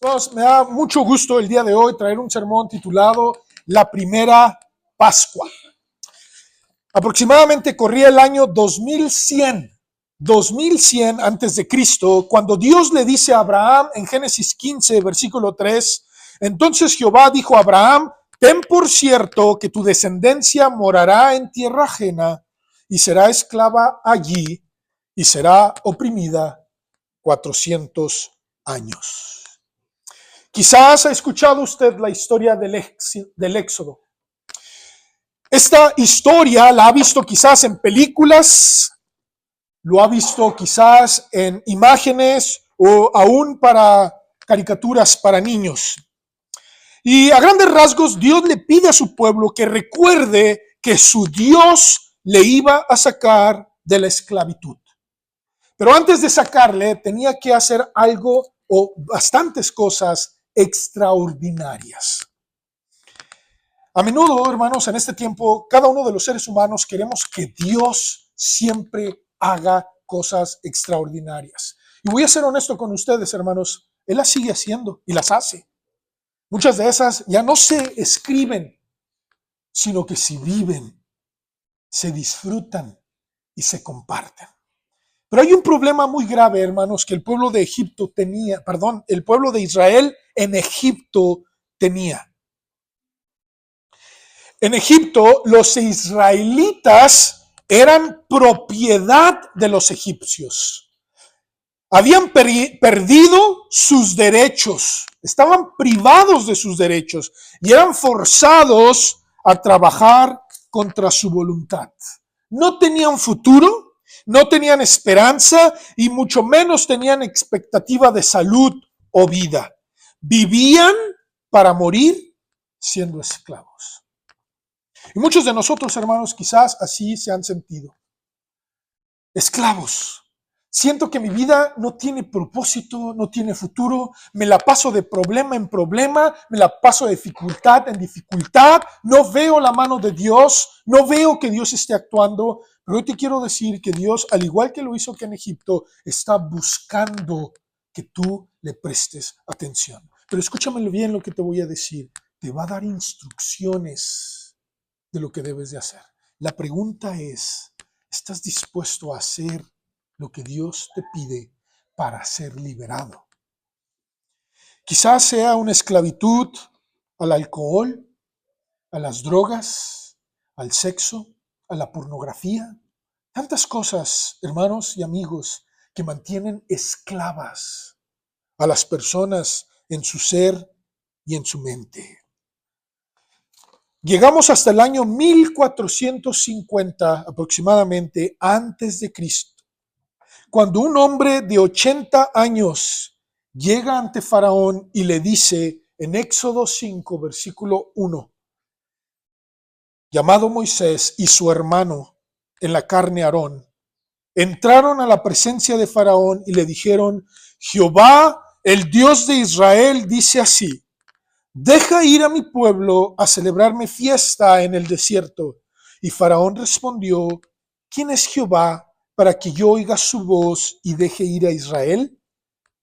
Entonces, me da mucho gusto el día de hoy traer un sermón titulado La Primera Pascua. Aproximadamente corría el año 2100 antes de Cristo, cuando Dios le dice a Abraham en Génesis 15, versículo 3, entonces Jehová dijo a Abraham, ten por cierto que tu descendencia morará en tierra ajena y será esclava allí y será oprimida 400 años. Quizás ha escuchado usted la historia del Éxodo. Esta historia la ha visto quizás en películas, lo ha visto quizás en imágenes o aún para caricaturas para niños. Y a grandes rasgos, Dios le pide a su pueblo que recuerde que su Dios le iba a sacar de la esclavitud. Pero antes de sacarle, tenía que hacer algo o bastantes cosas extraordinarias. A menudo, hermanos, en este tiempo, cada uno de los seres humanos queremos que Dios siempre haga cosas extraordinarias. Y voy a ser honesto con ustedes, hermanos, Él las sigue haciendo y las hace. Muchas de esas ya no se escriben, sino que se viven, se disfrutan y se comparten. Pero hay un problema muy grave, hermanos, que el pueblo de el pueblo de Israel en Egipto tenía. En Egipto, los israelitas eran propiedad de los egipcios. Habían perdido sus derechos, estaban privados de sus derechos y eran forzados a trabajar contra su voluntad. No tenían futuro, no tenían esperanza y mucho menos tenían expectativa de salud o vida. Vivían para morir siendo esclavos. Y muchos de nosotros, hermanos, quizás así se han sentido. Esclavos. Siento que mi vida no tiene propósito, no tiene futuro, me la paso de problema en problema, me la paso de dificultad en dificultad, no veo la mano de Dios, no veo que Dios esté actuando, pero hoy te quiero decir que Dios, al igual que lo hizo que en Egipto, está buscando que tú le prestes atención. Pero escúchame bien lo que te voy a decir, te va a dar instrucciones de lo que debes de hacer. La pregunta es, ¿estás dispuesto a hacer lo que Dios te pide para ser liberado? Quizás sea una esclavitud al alcohol, a las drogas, al sexo, a la pornografía. Tantas cosas, hermanos y amigos, que mantienen esclavas a las personas en su ser y en su mente. Llegamos hasta el año 1450 aproximadamente antes de Cristo, cuando un hombre de 80 años llega ante Faraón y le dice en Éxodo 5, versículo 1, llamado Moisés y su hermano en la carne Aarón, entraron a la presencia de Faraón y le dijeron, Jehová, el Dios de Israel, dice así, deja ir a mi pueblo a celebrarme fiesta en el desierto. Y Faraón respondió, ¿quién es Jehová para que yo oiga su voz y deje ir a Israel?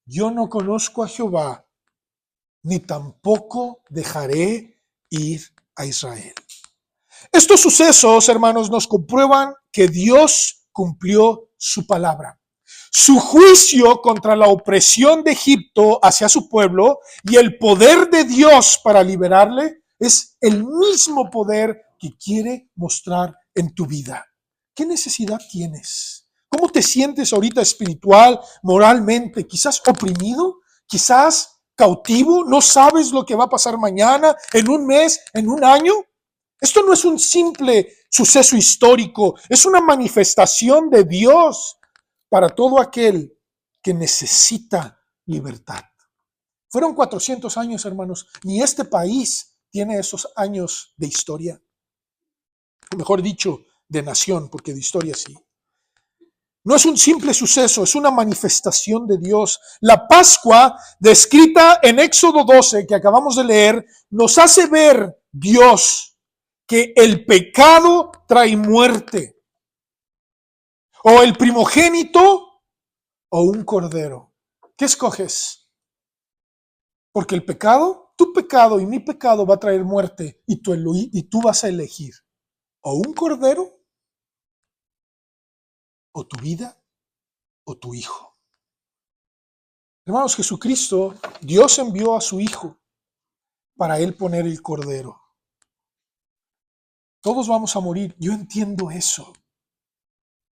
Yo no conozco a Jehová, ni tampoco dejaré ir a Israel. Estos sucesos, hermanos, nos comprueban que Dios cumplió su palabra. Su juicio contra la opresión de Egipto hacia su pueblo y el poder de Dios para liberarle es el mismo poder que quiere mostrar en tu vida. ¿Qué necesidad tienes? ¿Cómo te sientes ahorita espiritual, moralmente? ¿Quizás oprimido? ¿Quizás cautivo? ¿No sabes lo que va a pasar mañana, en un mes, en un año? Esto no es un simple suceso histórico, es una manifestación de Dios para todo aquel que necesita libertad. Fueron 400 años, hermanos. Ni este país tiene esos años de historia. Mejor dicho, de nación, porque de historia sí. No es un simple suceso, es una manifestación de Dios. La Pascua, descrita en Éxodo 12, que acabamos de leer, nos hace ver Dios que el pecado trae muerte. O el primogénito o un cordero. ¿Qué escoges? Porque el pecado, tu pecado y mi pecado va a traer muerte y tú vas a elegir o un cordero o tu vida o tu hijo. Hermanos, Jesucristo, Dios envió a su hijo para él poner el cordero. Todos vamos a morir, yo entiendo eso,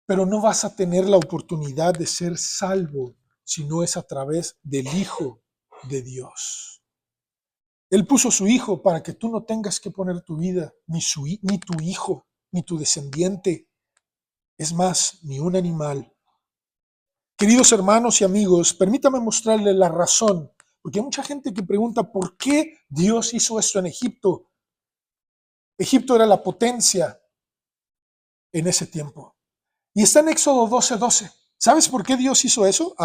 pero no vas a tener la oportunidad de ser salvo si no es a través del Hijo de Dios. Él puso su hijo para que tú no tengas que poner tu vida, ni tu hijo, ni tu descendiente. Es más, ni un animal. Queridos hermanos y amigos, permítame mostrarles la razón, porque hay mucha gente que pregunta por qué Dios hizo esto en Egipto. Egipto era la potencia en ese tiempo. Y está en Éxodo 12:12. ¿Sabes por qué Dios hizo eso?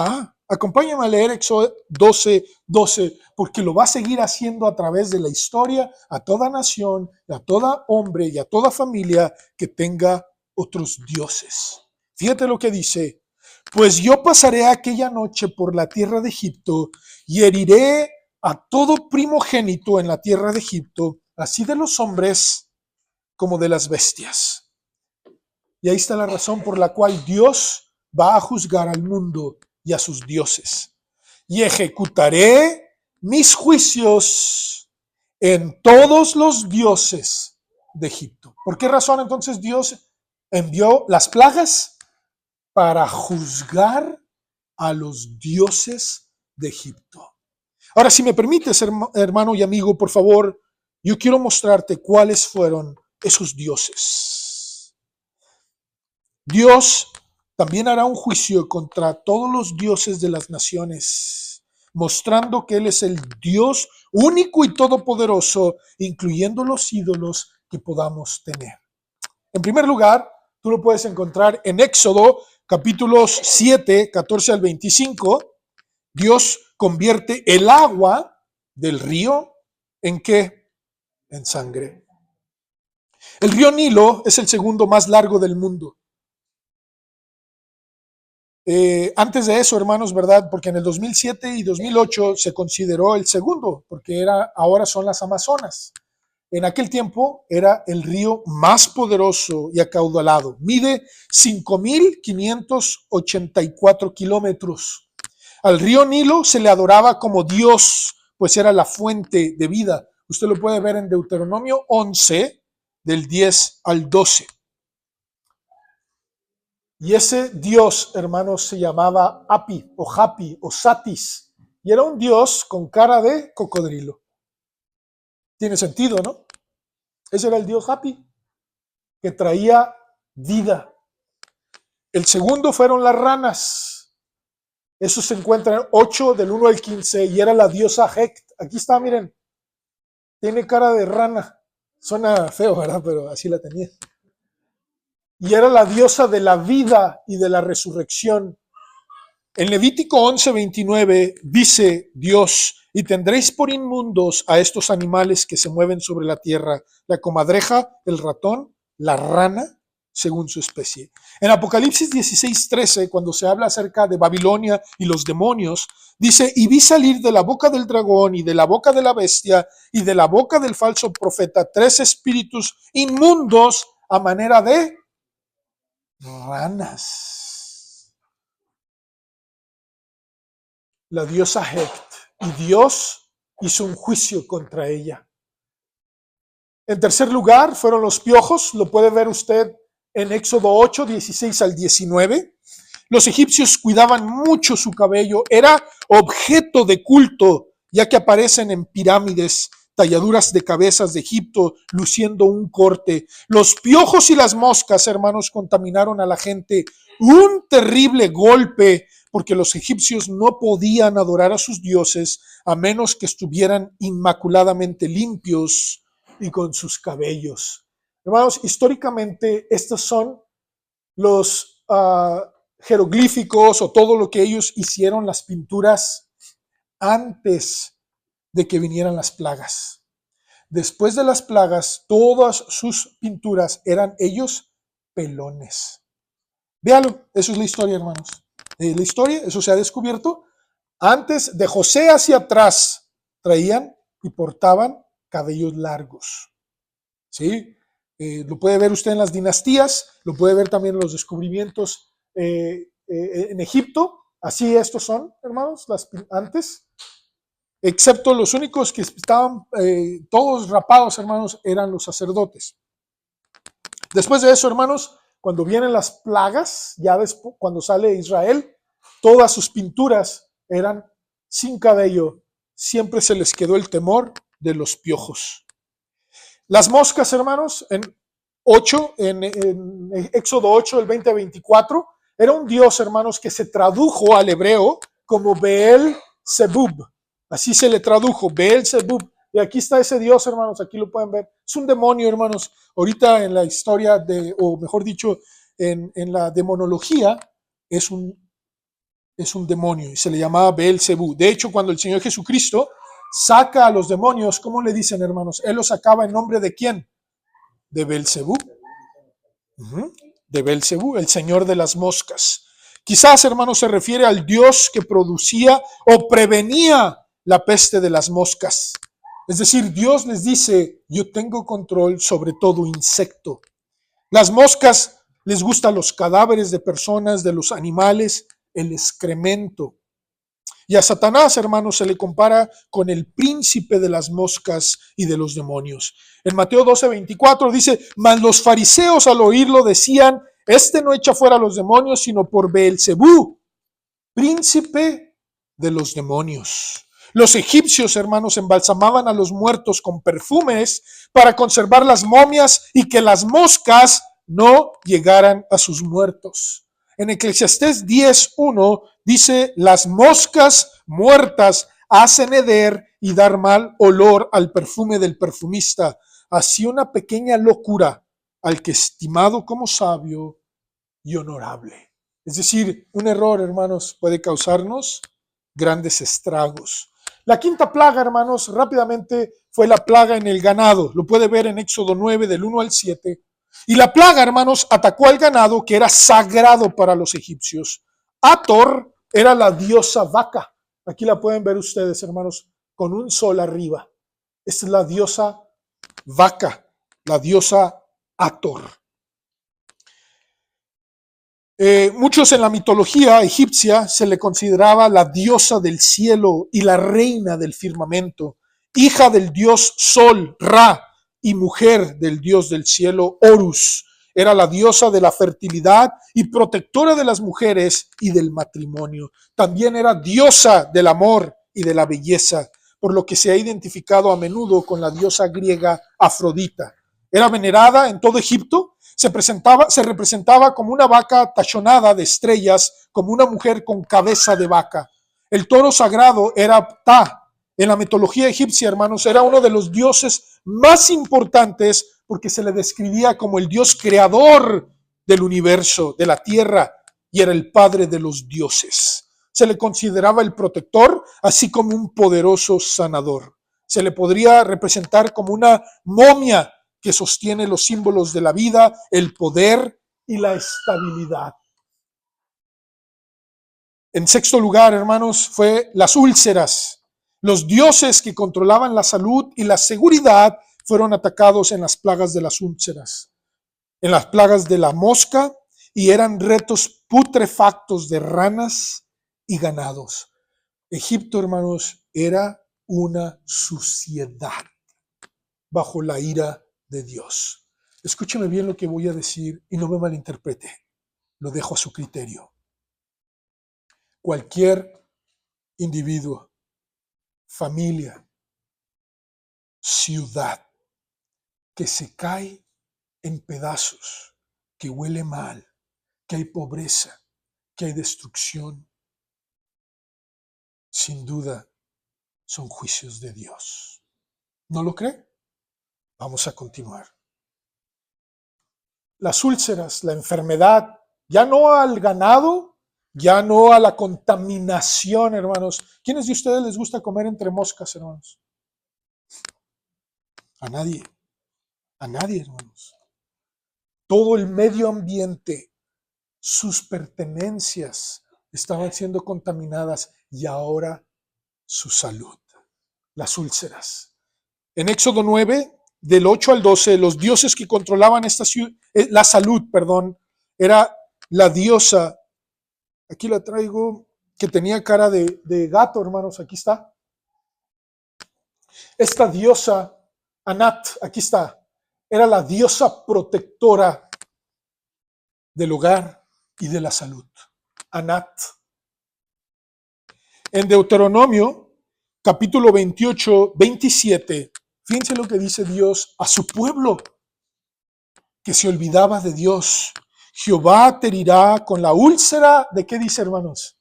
Acompáñame a leer Éxodo 12:12, porque lo va a seguir haciendo a través de la historia a toda nación, a todo hombre y a toda familia que tenga otros dioses. Fíjate lo que dice. Pues yo pasaré aquella noche por la tierra de Egipto y heriré a todo primogénito en la tierra de Egipto, así de los hombres como de las bestias. Y ahí está la razón por la cual Dios va a juzgar al mundo y a sus dioses. Y ejecutaré mis juicios en todos los dioses de Egipto. ¿Por qué razón entonces Dios envió las plagas? Para juzgar a los dioses de Egipto. Ahora, si me permites, hermano y amigo, por favor, yo quiero mostrarte cuáles fueron esos dioses. Dios también hará un juicio contra todos los dioses de las naciones, mostrando que Él es el Dios único y todopoderoso, incluyendo los ídolos que podamos tener. En primer lugar, tú lo puedes encontrar en Éxodo capítulos 7, 14 al 25. Dios convierte el agua del río ¿en qué? En sangre. El río Nilo es el segundo más largo del mundo. Antes de eso, hermanos, ¿verdad? Porque en el 2007 y 2008 se consideró el segundo, porque ahora son las Amazonas. En aquel tiempo era el río más poderoso y acaudalado. Mide 5,584 kilómetros. Al río Nilo se le adoraba como Dios, pues era la fuente de vida. Usted lo puede ver en Deuteronomio 11, del 10 al 12. Y ese Dios, hermanos, se llamaba Api o Hapi o Satis. Y era un Dios con cara de cocodrilo. Tiene sentido, ¿no? Ese era el Dios Hapi, que traía vida. El segundo fueron las ranas. Eso se encuentra en 8 del 1 al 15 y era la diosa Hekt. Aquí está, miren. Tiene cara de rana. Suena feo, ¿verdad? Pero así la tenía. Y era la diosa de la vida y de la resurrección. En Levítico 11:29 dice Dios, y tendréis por inmundos a estos animales que se mueven sobre la tierra, la comadreja, el ratón, la rana, según su especie. En Apocalipsis 16:13, cuando se habla acerca de Babilonia y los demonios, dice, y vi salir de la boca del dragón y de la boca de la bestia y de la boca del falso profeta 3 espíritus inmundos a manera de ranas. La diosa Hekt, y Dios hizo un juicio contra ella. En tercer lugar fueron los piojos, lo puede ver usted en Éxodo 8, 16 al 19. Los egipcios cuidaban mucho su cabello, era objeto de culto, ya que aparecen en pirámides, talladuras de cabezas de Egipto, luciendo un corte. Los piojos y las moscas, hermanos, contaminaron a la gente. Un terrible golpe, porque los egipcios no podían adorar a sus dioses a menos que estuvieran inmaculadamente limpios y con sus cabellos. Hermanos, históricamente estos son los jeroglíficos o todo lo que ellos hicieron, las pinturas antes de que vinieran las plagas. Después de las plagas, todas sus pinturas eran ellos pelones. Véalo, eso es la historia, hermanos. La historia, eso se ha descubierto. Antes de José hacia atrás, traían y portaban cabellos largos. ¿Sí? Lo puede ver usted en las dinastías, lo puede ver también en los descubrimientos en Egipto. Así estos son, hermanos, antes. Excepto los únicos que estaban todos rapados, hermanos, eran los sacerdotes. Después de eso, hermanos, cuando vienen las plagas, ya después, cuando sale Israel, todas sus pinturas eran sin cabello. Siempre se les quedó el temor de los piojos. Las moscas, hermanos, en Éxodo 8, el 20 a 24, era un dios, hermanos, que se tradujo al hebreo como Beel-Zebub. Así se le tradujo, Beel-Zebub. Y aquí está ese dios, hermanos, aquí lo pueden ver. Es un demonio, hermanos. Ahorita en la historia o mejor dicho, en la demonología, es un demonio y se le llamaba Beel-Zebub. De hecho, cuando el Señor Jesucristo saca a los demonios, ¿cómo le dicen, hermanos? Él los sacaba en nombre de ¿quién? De Beel-Zebub. De Beel-Zebub, el señor de las moscas. Quizás, hermanos, se refiere al dios que producía o prevenía la peste de las moscas. Es decir, Dios les dice, yo tengo control sobre todo insecto. Las moscas les gustan los cadáveres de personas, de los animales, el excremento. Y a Satanás, hermanos, se le compara con el príncipe de las moscas y de los demonios. En Mateo 12:24 dice, mas los fariseos al oírlo decían, este no echa fuera a los demonios, sino por Beelzebú, príncipe de los demonios. Los egipcios, hermanos, embalsamaban a los muertos con perfumes para conservar las momias y que las moscas no llegaran a sus muertos. En Eclesiastés 10:1 dice, las moscas muertas hacen heder y dar mal olor al perfume del perfumista. Así una pequeña locura al que estimado como sabio y honorable. Es decir, un error, hermanos, puede causarnos grandes estragos. La quinta plaga, hermanos, rápidamente fue la plaga en el ganado. Lo puede ver en Éxodo 9, del 1 al 7. Y la plaga, hermanos, atacó al ganado que era sagrado para los egipcios. Hathor era la diosa vaca. Aquí la pueden ver ustedes, hermanos, con un sol arriba. Esta es la diosa vaca, la diosa Hathor. Muchos en la mitología egipcia se le consideraba la diosa del cielo y la reina del firmamento, hija del dios Sol, Ra, y mujer del dios del cielo, Horus. Era la diosa de la fertilidad y protectora de las mujeres y del matrimonio. También era diosa del amor y de la belleza, por lo que se ha identificado a menudo con la diosa griega Afrodita. Era venerada en todo Egipto. Se representaba como una vaca tachonada de estrellas, como una mujer con cabeza de vaca. El toro sagrado era Ptah. En la mitología egipcia, hermanos, era uno de los dioses más importantes porque se le describía como el dios creador del universo, de la tierra, y era el padre de los dioses. Se le consideraba el protector, así como un poderoso sanador. Se le podría representar como una momia que sostiene los símbolos de la vida, el poder y la estabilidad. En sexto lugar, hermanos, fue las úlceras. Los dioses que controlaban la salud y la seguridad fueron atacados en las plagas de las úlceras, en las plagas de la mosca, y eran retos putrefactos de ranas y ganados. Egipto, hermanos, era una suciedad bajo la ira de Dios. Escúcheme bien lo que voy a decir y no me malinterprete. Lo dejo a su criterio. Cualquier individuo, familia, ciudad que se cae en pedazos, que huele mal, que hay pobreza, que hay destrucción, sin duda son juicios de Dios. ¿No lo cree? Vamos a continuar. Las úlceras, la enfermedad, ya no al ganado, ya no a la contaminación, hermanos. ¿Quiénes de ustedes les gusta comer entre moscas, hermanos? A nadie, hermanos. Todo el medio ambiente, sus pertenencias estaban siendo contaminadas y ahora su salud. las úlceras. En Éxodo 9, del 8 al 12, los dioses que controlaban la salud, era la diosa, aquí la traigo, que tenía cara de gato, hermanos, aquí está. Esta diosa, Anat, aquí está, era la diosa protectora del hogar y de la salud. Anat. En Deuteronomio, capítulo 28, 27, fíjense lo que dice Dios a su pueblo que se olvidaba de Dios. Jehová te herirá con la úlcera, ¿de qué dice, hermanos?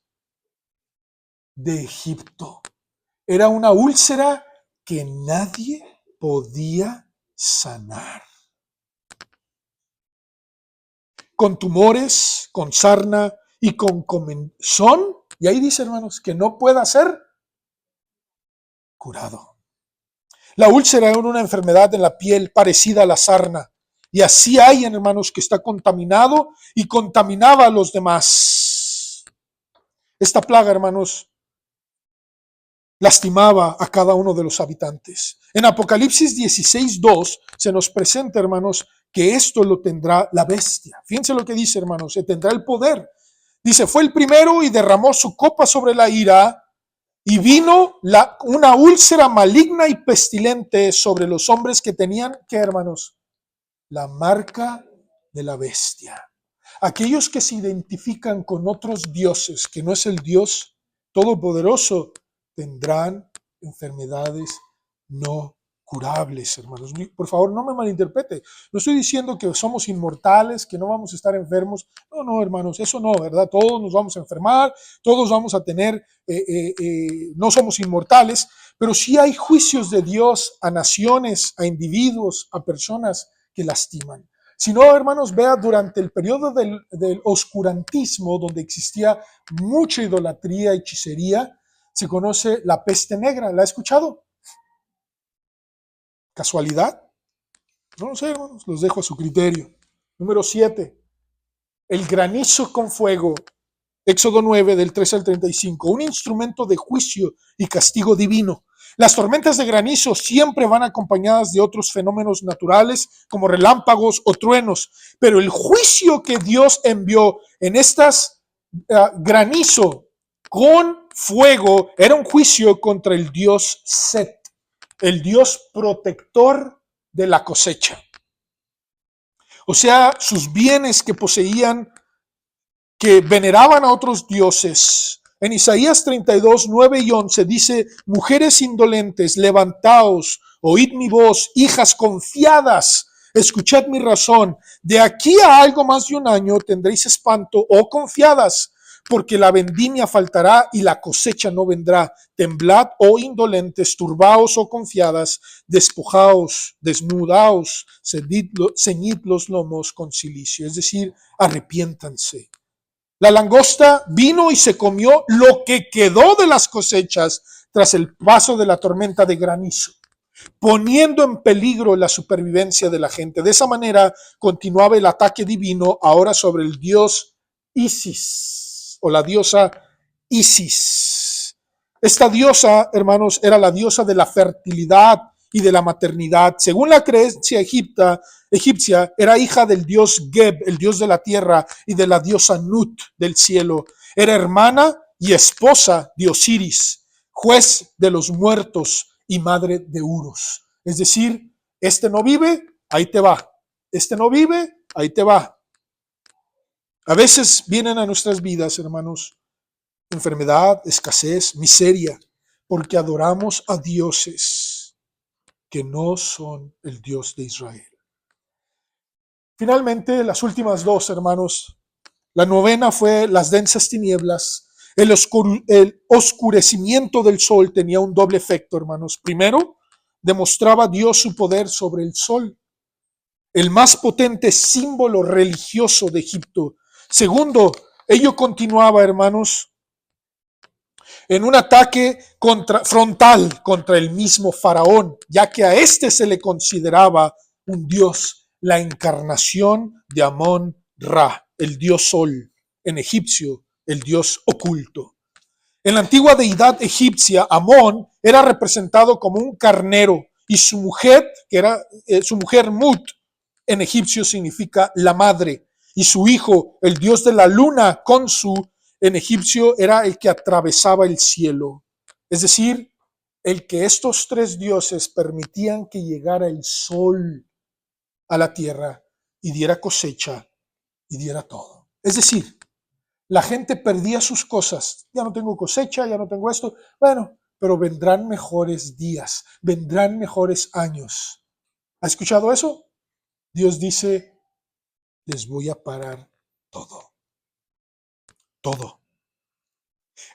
De Egipto. Era una úlcera que nadie podía sanar. Con tumores, con sarna y con comezón. Y ahí dice, hermanos, que no pueda ser curado. La úlcera era una enfermedad en la piel parecida a la sarna. Y así hay, hermanos, que está contaminado y contaminaba a los demás. Esta plaga, hermanos, lastimaba a cada uno de los habitantes. En Apocalipsis 16:2 se nos presenta, hermanos, que esto lo tendrá la bestia. Fíjense lo que dice, hermanos, se tendrá el poder. Dice, fue el primero y derramó su copa sobre la ira y vino una úlcera maligna y pestilente sobre los hombres que tenían, ¿qué, hermanos? La marca de la bestia. Aquellos que se identifican con otros dioses, que no es el Dios Todopoderoso, tendrán enfermedades no curables, hermanos. Por favor, no me malinterprete. No estoy diciendo que somos inmortales, que no vamos a estar enfermos. No, hermanos, eso no, ¿verdad? Todos nos vamos a enfermar, todos vamos a tener, no somos inmortales, pero sí hay juicios de Dios a naciones, a individuos, a personas que lastiman. Si no, hermanos, vea durante el periodo del oscurantismo, donde existía mucha idolatría y hechicería, se conoce la peste negra. ¿La ha escuchado? ¿Casualidad? No lo sé, hermanos, los dejo a su criterio. Número 7, el granizo con fuego. Éxodo 9, del 13 al 35, un instrumento de juicio y castigo divino. Las tormentas de granizo siempre van acompañadas de otros fenómenos naturales como relámpagos o truenos, pero el juicio que Dios envió en estas granizo con fuego era un juicio contra el dios Set, el dios protector de la cosecha. O sea, sus bienes que poseían, que veneraban a otros dioses. En Isaías 32, 9 y 11 dice, mujeres indolentes, levantaos, oíd mi voz, hijas confiadas, escuchad mi razón. De aquí a algo más de un año tendréis espanto, oh confiadas, porque la vendimia faltará y la cosecha no vendrá. Temblad, oh indolentes, turbaos, oh confiadas, despojaos, desnudaos, ceñid los lomos con cilicio. Es decir, arrepiéntanse. La langosta vino y se comió lo que quedó de las cosechas tras el paso de la tormenta de granizo, poniendo en peligro la supervivencia de la gente. De esa manera continuaba el ataque divino ahora sobre el dios Isis o la diosa Isis. Esta diosa, hermanos, era la diosa de la fertilidad y de la maternidad. Según la creencia egipcia, era hija del dios Geb, el dios de la tierra, y de la diosa Nut del cielo. Era hermana y esposa de Osiris, juez de los muertos y madre de Uros. Es decir, este no vive, ahí te va. Este no vive, ahí te va. A veces vienen a nuestras vidas, hermanos, enfermedad, escasez, miseria, porque adoramos a dioses que no son el Dios de Israel. Finalmente, las últimas dos, hermanos. La novena fue las densas tinieblas. El oscurecimiento del sol tenía un doble efecto, hermanos. Primero, demostraba Dios su poder sobre el sol, el más potente símbolo religioso de Egipto. Segundo, ello continuaba, hermanos, en un ataque frontal contra el mismo faraón, ya que a este se le consideraba un dios, la encarnación de Amón-Ra, el dios sol, en egipcio, el dios oculto. En la antigua deidad egipcia, Amón era representado como un carnero y su mujer, que era su mujer Mut, en egipcio significa la madre, y su hijo, el dios de la luna, Khonsu, en egipcio era el que atravesaba el cielo. Es decir, el que estos tres dioses permitían que llegara el sol a la tierra y diera cosecha y diera todo. Es decir, la gente perdía sus cosas. Ya no tengo cosecha, ya no tengo esto. Bueno, pero vendrán mejores días, vendrán mejores años. ¿Ha escuchado eso? Dios dice, les voy a parar todo. Todo.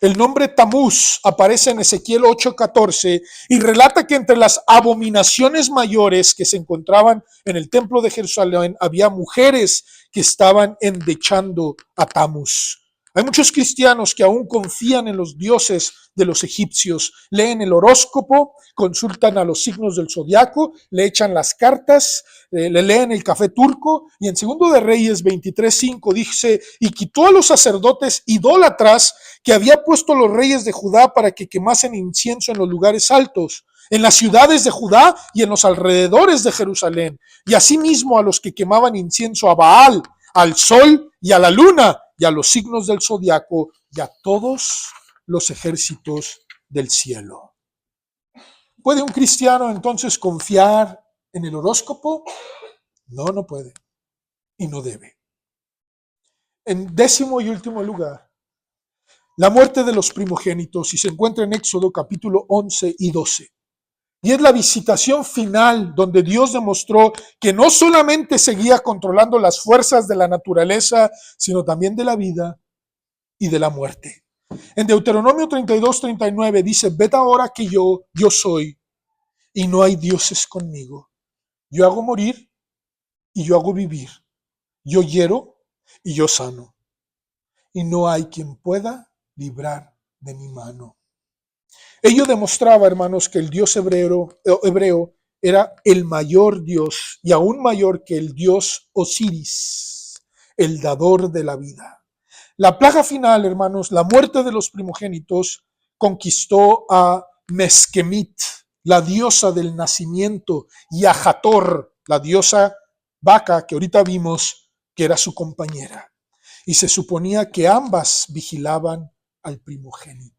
El nombre Tamuz aparece en Ezequiel 8:14 y relata que entre las abominaciones mayores que se encontraban en el templo de Jerusalén había mujeres que estaban endechando a Tamuz. Hay muchos cristianos que aún confían en los dioses de los egipcios, leen el horóscopo, consultan a los signos del zodiaco, le echan las cartas, le leen el café turco, y en Segundo de Reyes 23:5 dice, y quitó a los sacerdotes idólatras que había puesto los reyes de Judá para que quemasen incienso en los lugares altos, en las ciudades de Judá y en los alrededores de Jerusalén, y asimismo a los que quemaban incienso a Baal, al sol y a la luna, y a los signos del zodiaco, y a todos los ejércitos del cielo. ¿Puede un cristiano entonces confiar en el horóscopo? No, no puede y no debe. En 10º y último lugar, la muerte de los primogénitos, y se encuentra en Éxodo capítulo 11 y 12. Y es la visitación final donde Dios demostró que no solamente seguía controlando las fuerzas de la naturaleza, sino también de la vida y de la muerte. En Deuteronomio 32:39 dice, ved ahora que yo soy, y no hay dioses conmigo. Yo hago morir y yo hago vivir. Yo hiero y yo sano. Y no hay quien pueda librar de mi mano. Ello demostraba, hermanos, que el Dios hebreo era el mayor Dios y aún mayor que el Dios Osiris, el dador de la vida. La plaga final, hermanos, la muerte de los primogénitos, conquistó a Mesquemit, la diosa del nacimiento, y a Hathor, la diosa vaca que ahorita vimos que era su compañera. Y se suponía que ambas vigilaban al primogénito.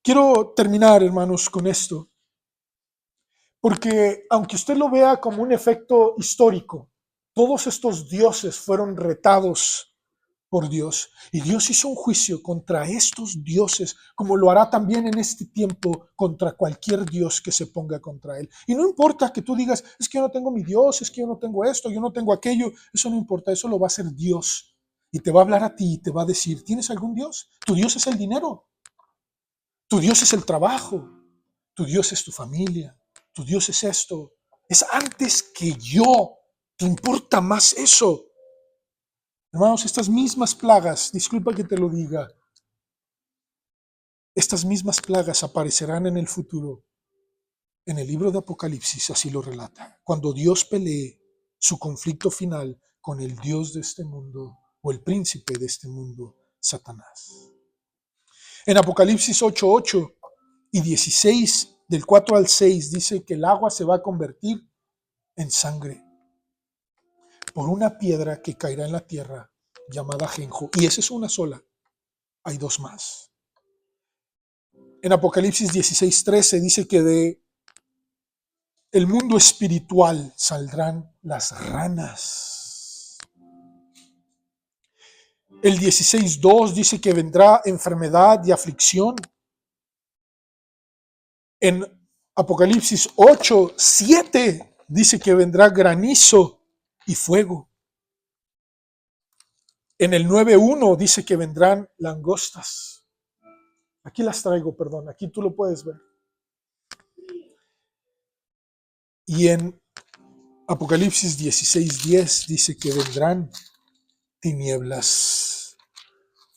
Quiero terminar, hermanos, con esto, porque aunque usted lo vea como un efecto histórico, todos estos dioses fueron retados por Dios, y Dios hizo un juicio contra estos dioses, como lo hará también en este tiempo contra cualquier dios que se ponga contra él. Y no importa que tú digas, es que yo no tengo mi Dios, es que yo no tengo esto, yo no tengo aquello, eso no importa, eso lo va a hacer Dios, y te va a hablar a ti y te va a decir, ¿tienes algún Dios? Tu Dios es el dinero, tu Dios es el trabajo, tu Dios es tu familia, tu Dios es esto, es antes que yo, te importa más eso. Hermanos, estas mismas plagas, disculpa que te lo diga, estas mismas plagas aparecerán en el futuro. En el libro de Apocalipsis así lo relata. Cuando Dios pelee su conflicto final con el Dios de este mundo o el príncipe de este mundo, Satanás. En Apocalipsis 8:8 y 16, del 4 al 6, dice que el agua se va a convertir en sangre por una piedra que caerá en la tierra llamada Ajenjo. Y esa es una sola. Hay dos más. En Apocalipsis 16:13 dice que de el mundo espiritual saldrán las ranas. El 16:2 dice que vendrá enfermedad y aflicción. En Apocalipsis 8:7 dice que vendrá granizo y fuego. En el 9:1 dice que vendrán langostas. Aquí las traigo, perdón, aquí tú lo puedes ver. Y en Apocalipsis 16:10 dice que vendrán tinieblas.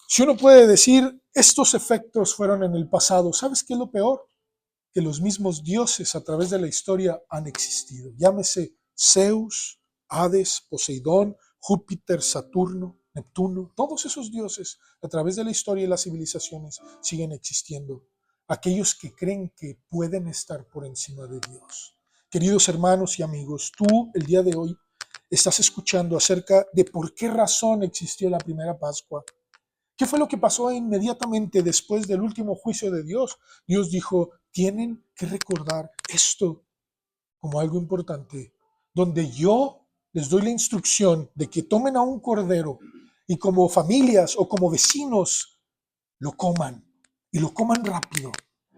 Si uno puede decir, estos efectos fueron en el pasado, ¿sabes qué es lo peor? Que los mismos dioses a través de la historia han existido. Llámese Zeus, Hades, Poseidón, Júpiter, Saturno. Neptuno, todos esos dioses a través de la historia y las civilizaciones siguen existiendo. Aquellos que creen que pueden estar por encima de Dios. Queridos hermanos y amigos, tú el día de hoy estás escuchando acerca de por qué razón existió la primera Pascua. ¿Qué fue lo que pasó inmediatamente después del último juicio de Dios? Dios dijo, tienen que recordar esto como algo importante, donde yo les doy la instrucción de que tomen a un cordero y como familias o como vecinos lo coman y lo coman rápido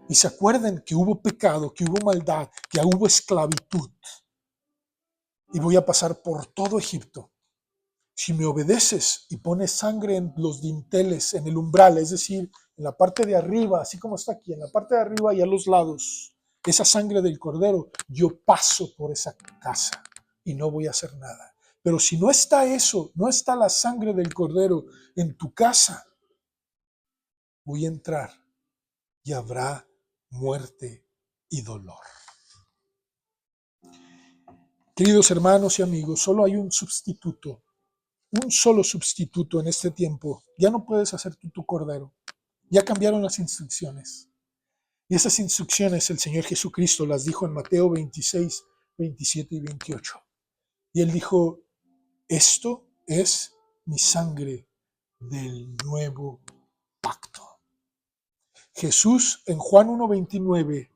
y se acuerden que hubo pecado, que hubo maldad, que hubo esclavitud y voy a pasar por todo Egipto. Si me obedeces y pones sangre en los dinteles, en el umbral, es decir, en la parte de arriba, así como está aquí, en la parte de arriba y a los lados, esa sangre del cordero, yo paso por esa casa y no voy a hacer nada. Pero si no está eso, no está la sangre del cordero en tu casa, voy a entrar y habrá muerte y dolor. Queridos hermanos y amigos, solo hay un solo sustituto en este tiempo. Ya no puedes hacer tú tu cordero. Ya cambiaron las instrucciones. Y esas instrucciones el Señor Jesucristo las dijo en Mateo 26, 27 y 28. Y Él dijo, esto es mi sangre del nuevo pacto. Jesús en Juan 1:29,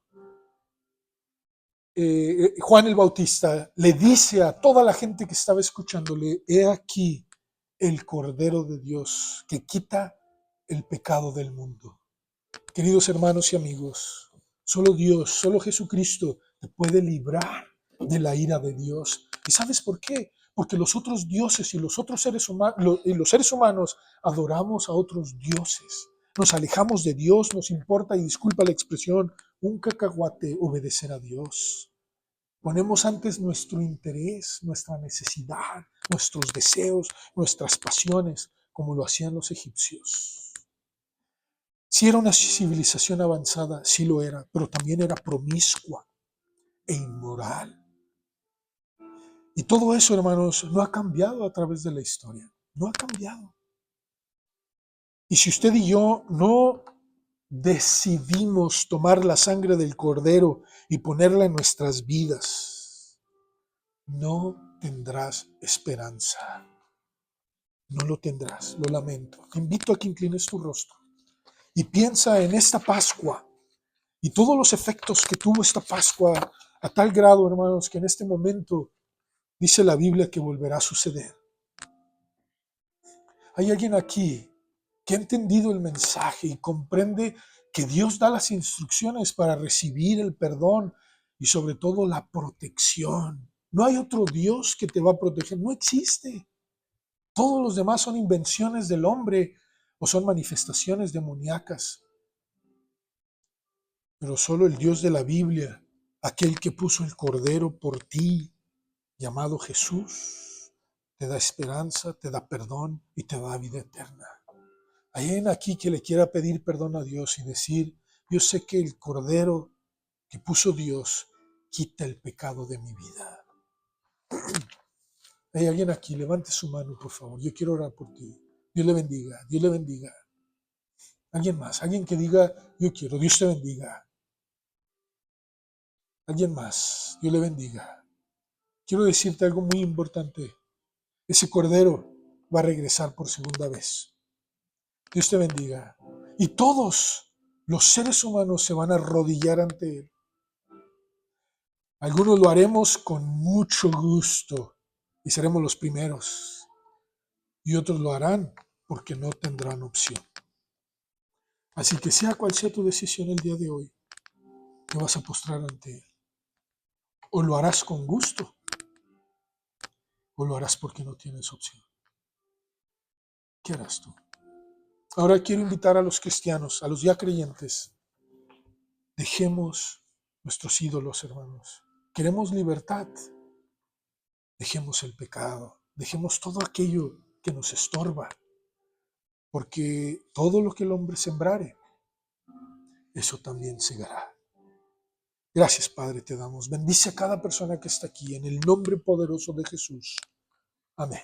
Juan el Bautista le dice a toda la gente que estaba escuchándole, he aquí el Cordero de Dios que quita el pecado del mundo. Queridos hermanos y amigos, solo Dios, solo Jesucristo te puede librar de la ira de Dios. ¿Y sabes por qué? Porque los otros dioses y los otros seres humanos, y los seres humanos adoramos a otros dioses. Nos alejamos de Dios, nos importa, y disculpa la expresión, un cacahuate obedecer a Dios. Ponemos antes nuestro interés, nuestra necesidad, nuestros deseos, nuestras pasiones, como lo hacían los egipcios. Si era una civilización avanzada, sí lo era, pero también era promiscua e inmoral. Y todo eso, hermanos, no ha cambiado a través de la historia. No ha cambiado. Y si usted y yo no decidimos tomar la sangre del Cordero y ponerla en nuestras vidas, no tendrás esperanza. No lo tendrás, lo lamento. Te invito a que inclines tu rostro y piensa en esta Pascua y todos los efectos que tuvo esta Pascua a tal grado, hermanos, que en este momento dice la Biblia que volverá a suceder. Hay alguien aquí que ha entendido el mensaje y comprende que Dios da las instrucciones para recibir el perdón y sobre todo la protección. No hay otro Dios que te va a proteger, no existe. Todos los demás son invenciones del hombre o son manifestaciones demoníacas. Pero solo el Dios de la Biblia, aquel que puso el Cordero por ti, llamado Jesús, te da esperanza, te da perdón y te da vida eterna. Hay alguien aquí que le quiera pedir perdón a Dios y decir, yo sé que el Cordero que puso Dios quita el pecado de mi vida. Hay alguien aquí, levante su mano, por favor. Yo quiero orar por ti. Dios le bendiga, Dios le bendiga. Alguien más, alguien que diga, yo quiero, Dios te bendiga. Alguien más, Dios le bendiga. Quiero decirte algo muy importante. Ese Cordero va a regresar por segunda vez. Dios te bendiga. Y todos los seres humanos se van a arrodillar ante Él. Algunos lo haremos con mucho gusto y seremos los primeros. Y otros lo harán porque no tendrán opción. Así que sea cual sea tu decisión el día de hoy, te vas a postrar ante Él. O lo harás con gusto, o lo harás porque no tienes opción. ¿Qué harás tú? Ahora quiero invitar a los cristianos, a los ya creyentes. Dejemos nuestros ídolos, hermanos. Queremos libertad. Dejemos el pecado. Dejemos todo aquello que nos estorba. Porque todo lo que el hombre sembrare, eso también segará. Gracias, Padre, te damos. Bendice a cada persona que está aquí en el nombre poderoso de Jesús. Amén.